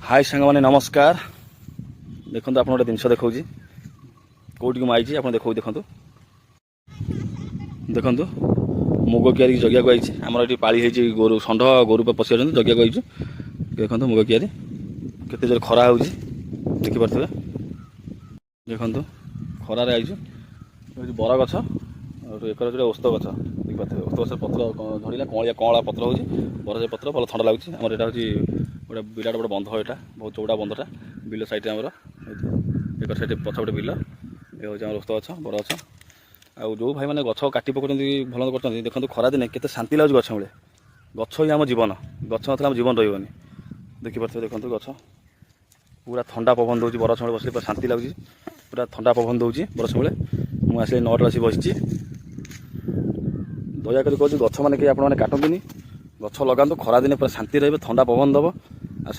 हाय सांग मैंने नमस्कार। देखो आप गोटे जिनस देखा कौटी मुझे आप देखो देखो देखो मुग कियारी जगिया को आई आमर ये पाली है गोरु षंढ गोरु पशि जगिया को आई देखो मुग कियारी केते जोर खरा हो देखिपे देखो खरार आई बर गछ एक ओस्त गछ देखिए ओस्त गछ पत्र झड़िला कौलिया कौला पत्र हो बरज पत्र भल थंडा लगुच आम यहाँ हूँ गोटे बिराट बड़े बंध यहाँ बहुत चौड़ा बंधटा बिल सैड आमर एक साइड पछपटे बिल ये हूँ आम ओस्त गछ बड़ गछ आउ जो भाई मैंने गछ काटी पकाउं भल कर देखो खरा दिन केते शांति लगुच गछ मूले गछ ही आम जीवन गछ ना आम जीवन रही देखिपे देखो गछ पूरा ठंडा पवन दूसरी बरछ मूले बसले पूरा शांति लगुच पूरा ठंडा पवन दूसरी बरछ मूले मुझे 9 आसी बसी दयाकोरी कहूँ गछ मैंने कहीं आपने काटनी गछ लगातु खरा दिन पूरा शांति रही ठंडा पवन दब